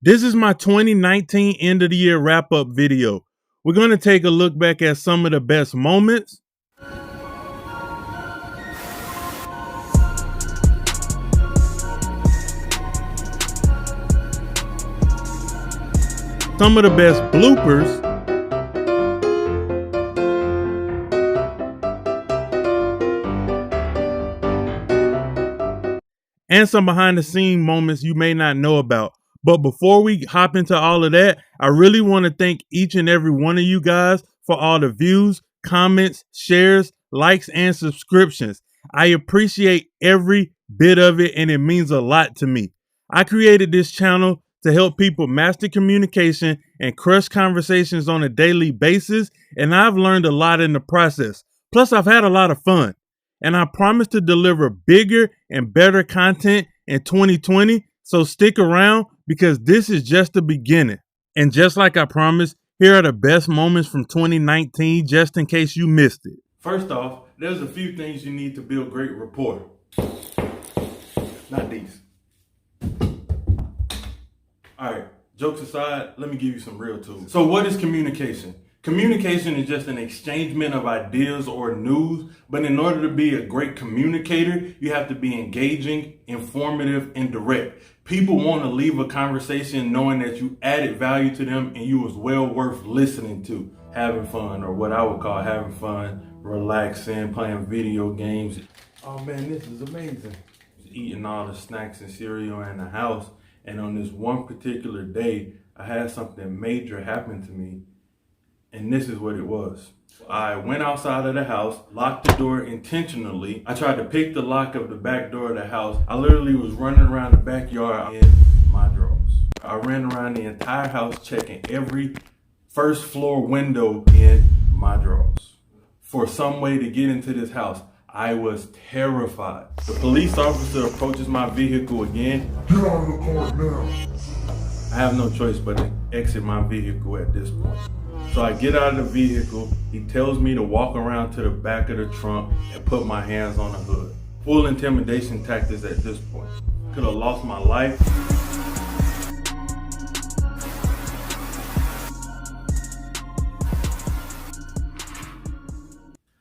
This is my 2019 end of the year wrap up video. We're going to take a look back at some of the best moments, some of the best bloopers, and some behind the scene moments you may not know about. But before we hop into all of that, I really want to thank each and every one of you guys for all the views, comments, shares, likes, and subscriptions. I appreciate every bit of it, and it means a lot to me. I created this channel to help people master communication and crush conversations on a daily basis, and I've learned a lot in the process. Plus, I've had a lot of fun. And I promise to deliver bigger and better content in 2020. So stick around because this is just the beginning. And just like I promised, here are the best moments from 2019, just in case you missed it. First off, there's a few things you need to build great rapport. Not these. All right, jokes aside, let me give you some real tools. So what is communication? Communication is just an exchangement of ideas or news, but in order to be a great communicator, you have to be engaging, informative, and direct. People want to leave a conversation knowing that you added value to them and you was well worth listening to, having fun, or what I would call having fun, relaxing, playing video games. Oh man, this is amazing. Eating all the snacks and cereal in the house, and on this one particular day, I had something major happen to me. And this is what it was. I went outside of the house, locked the door intentionally. I tried to pick the lock of the back door of the house. I literally was running around the backyard in my drawers. I ran around the entire house checking every first floor window in my drawers for some way to get into this house. I was terrified. The police officer approaches my vehicle again. Get out of the car now. I have no choice but to exit my vehicle at this point. So I get out of the vehicle, he tells me to walk around to the back of the trunk and put my hands on the hood. Full intimidation tactics at this point. Could have lost my life.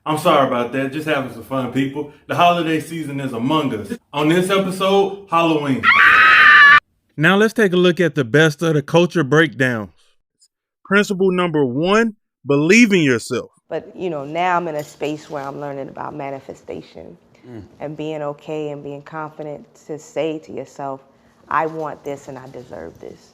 I'm sorry about that, just having some fun, people. The holiday season is among us. On this episode, Halloween. Now let's take a look at the best of the culture breakdowns. Principle number 1, believe in yourself. But, now I'm in a space where I'm learning about manifestation and being okay and being confident to say to yourself, I want this and I deserve this.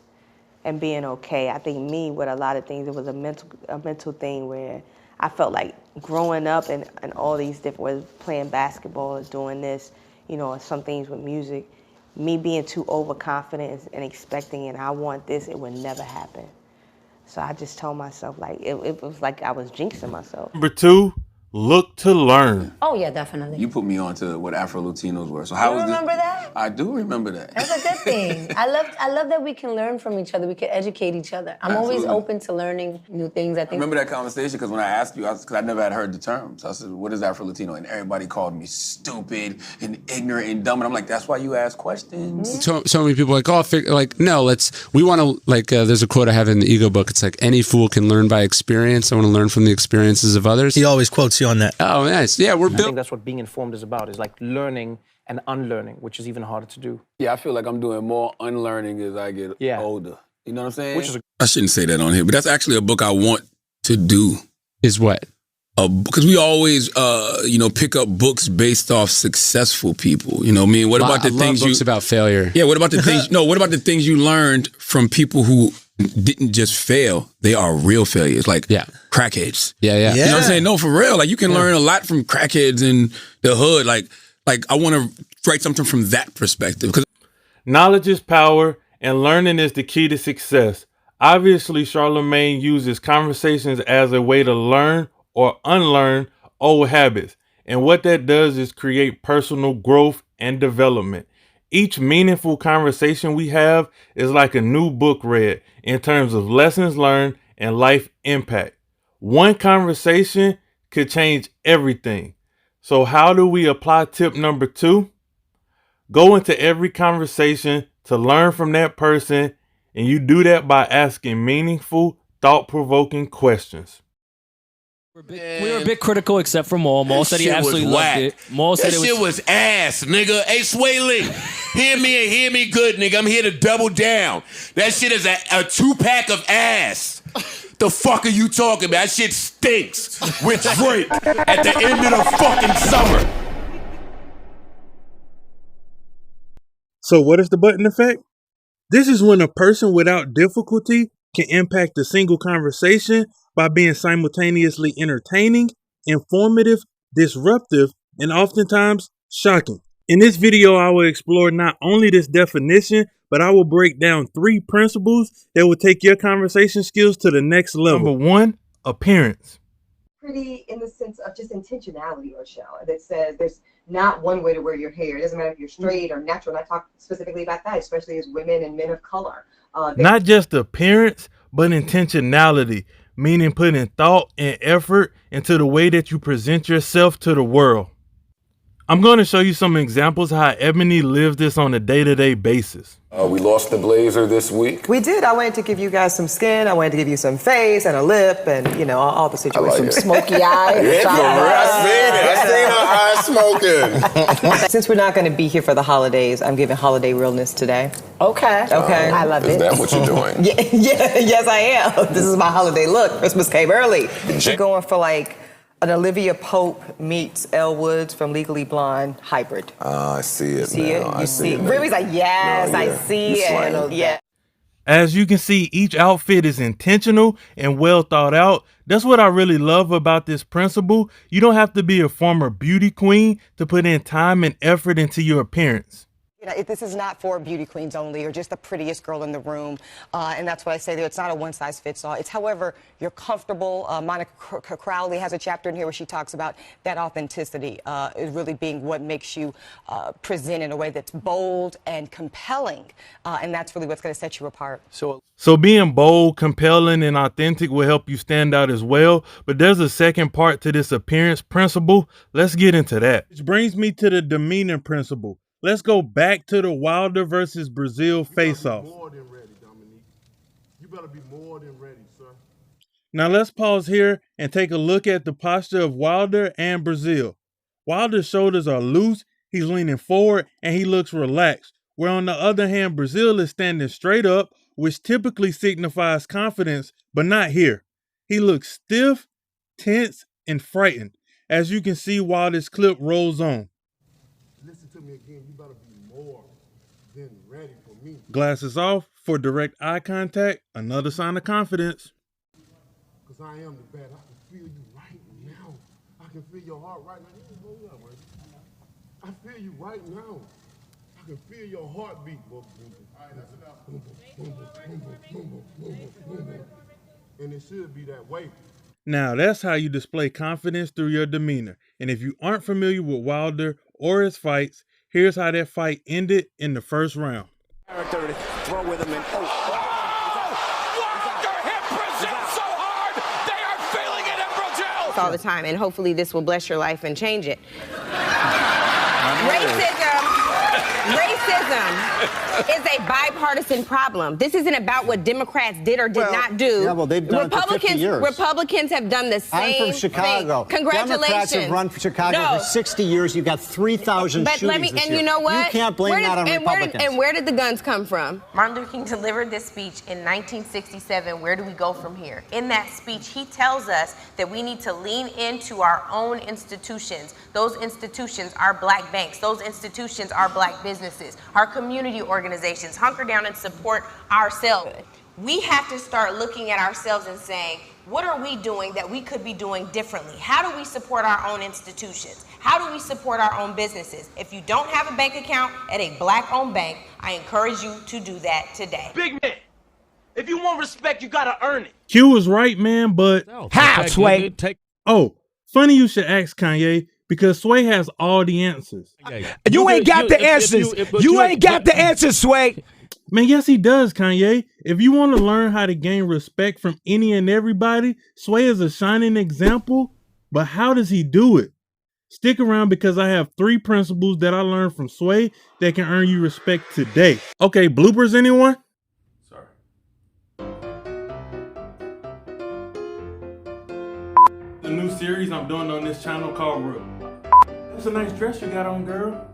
And being okay. I think with a lot of things, it was a mental thing where I felt like growing up and all these different ways, playing basketball or doing this, some things with music, me being too overconfident and expecting and I want this, it would never happen. So I just told myself, it was like I was jinxing myself. Number 2, look to learn. Oh, yeah, definitely. You put me on to what Afro-Latinos were. So how was remember that? I do remember that. That's a good thing. I love that we can learn from each other. We can educate each other. I'm always open to learning new things. I remember that conversation because when I asked you, because I never had heard the term. So I said, what is Afro-Latino? And everybody called me stupid and ignorant and dumb. And I'm like, that's why you ask questions? So many people are like, no, we want to, there's a quote I have in the Ego book. It's like, any fool can learn by experience. I want to learn from the experiences of others. He always quotes you on that. Oh, nice. Yeah, I think that's what being informed is about, is like learning and unlearning, which is even harder to do. Yeah, I feel like I'm doing more unlearning as I get older. You know what I'm saying? I shouldn't say that on here, but that's actually a book I want to do. Is what? Because we always, pick up books based off successful people. You know what I mean? What about the things books about failure? Yeah, what about the things, what about the things you learned from people who didn't just fail, they are real failures, like crackheads. Yeah. You know what I'm saying? No, for real. Like you can learn a lot from crackheads in the hood. Like I want to write something from that perspective. Knowledge is power and learning is the key to success. Obviously, Charlemagne uses conversations as a way to learn or unlearn old habits. And what that does is create personal growth and development. Each meaningful conversation we have is like a new book read in terms of lessons learned and life impact. One conversation could change everything. So how do we apply tip number 2? Go into every conversation to learn from that person And you do that by asking meaningful, thought-provoking questions. We were a bit critical, except for Maul. Maul said he absolutely loved it. Maul said that shit was ass, nigga. Hey, Sway Lee, hear me and hear me good, nigga. I'm here to double down. That shit is a 2-pack of ass. The fuck are you talking about? That shit stinks with Drake at the end of the fucking summer. So what is the button effect? This is when a person without difficulty can impact a single conversation by being simultaneously entertaining, informative, disruptive, and oftentimes shocking. In this video, I will explore not only this definition, but I will break down 3 principles that will take your conversation skills to the next level. Number 1, appearance. Pretty in the sense of just intentionality or show that says there's not one way to wear your hair. It doesn't matter if you're straight or natural. And I talk specifically about that, especially as women and men of color. Not just appearance, but intentionality, meaning putting thought and effort into the way that you present yourself to the world. I'm going to show you some examples how Ebony lives this on a day-to-day basis. We lost the blazer this week. We did. I wanted to give you guys some skin. I wanted to give you some face and a lip and, you know, all the situations. Some smoky eyes. Yeah, for real. I seen her eyes smoking. Since we're not going to be here for the holidays, I'm giving holiday realness today. Okay. I love it. Is that what you're doing? Yes, I am. This is my holiday look. Christmas came early. You're going for like an Olivia Pope meets Elle Woods from Legally Blonde hybrid. I see it. See now. it? I see it. Ruby's like, yes, No, yeah. I see You it. slang. Yeah. As you can see, each outfit is intentional and well thought out. That's what I really love about this principle. You don't have to be a former beauty queen to put in time and effort into your appearance. You know, this is not for beauty queens only or just the prettiest girl in the room. And that's what I say there. It's not a one size fits all. It's however you're comfortable. Monica Crowley has a chapter in here where she talks about that authenticity is really being what makes you present in a way that's bold and compelling. And that's really what's going to set you apart. So being bold, compelling, and authentic will help you stand out as well. But there's a second part to this appearance principle. Let's get into that. Which brings me to the demeanor principle. Let's go back to the Wilder versus Brazil face-off. More than ready, Dominique. You better be more than ready, sir. Now let's pause here and take a look at the posture of Wilder and Brazil. Wilder's shoulders are loose, he's leaning forward, and he looks relaxed. Where on the other hand, Brazil is standing straight up, which typically signifies confidence, but not here. He looks stiff, tense, and frightened, as you can see while this clip rolls on. Listen to me again. You better be more than ready for me. Glasses off for direct eye contact, another sign of confidence. Because I am the bad. I can feel you right now. I can feel your heart right now. Hold up, man. I feel you right now. I can feel your heartbeat. All right, that's enough. And it should be that way. Now, that's how you display confidence through your demeanor. And if you aren't familiar with Wilder or his fights, here's how that fight ended in the first round. Character, throw with him and all the time, and hopefully this will bless your life and change it. Racism is a bipartisan problem. This isn't about what Democrats did or did not do. Yeah, well, they've done it for 50 years. Republicans have done the same I'm from Chicago. thing. Congratulations. Democrats have run for Chicago for 60 years. You've got 3,000 shootings this year. You know what? You can't blame that on Republicans. And where did the guns come from? Martin Luther King delivered this speech in 1967. Where do we go from here? In that speech, he tells us that we need to lean into our own institutions. Those institutions are black banks. Those institutions are black businesses, our community organizations. Hunker down and support ourselves. We have to start looking at ourselves and saying, what are we doing that we could be doing differently? How do we support our own institutions? How do we support our own businesses? If you don't have a bank account at a black-owned bank, I encourage you to do that today. Big man, if you want respect, you gotta earn it. Q was right, man, but How, Sway? Oh, funny you should ask Kanye, because Sway has all the answers. You ain't got the answers. You ain't got the answers, Sway. Man, yes, he does, Kanye. If you want to learn how to gain respect from any and everybody, Sway is a shining example. But how does he do it? Stick around, because I have 3 principles that I learned from Sway that can earn you respect today. Okay, bloopers, anyone? Sorry. a new series I'm doing on this channel called That's a nice dress you got on, girl.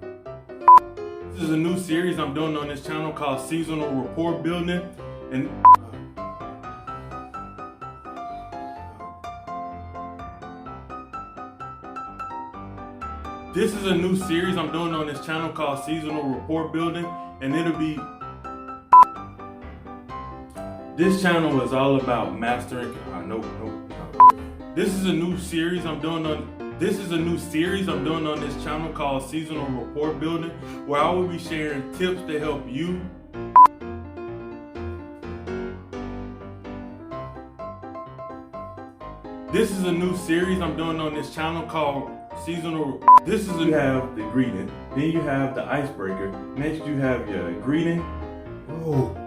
This is a new series I'm doing on this channel called Seasonal Rapport Building. And this is a new series I'm doing on this channel called Seasonal Rapport Building, and it'll be. This channel is all about mastering. No. This is a new series I'm doing on. This is a new series I'm doing on this channel called Seasonal Rapport Building, where I will be sharing tips to help you. This is a new series I'm doing on this channel called Seasonal. This is you have the greeting, then you have the icebreaker. Next you have your greeting. Oh.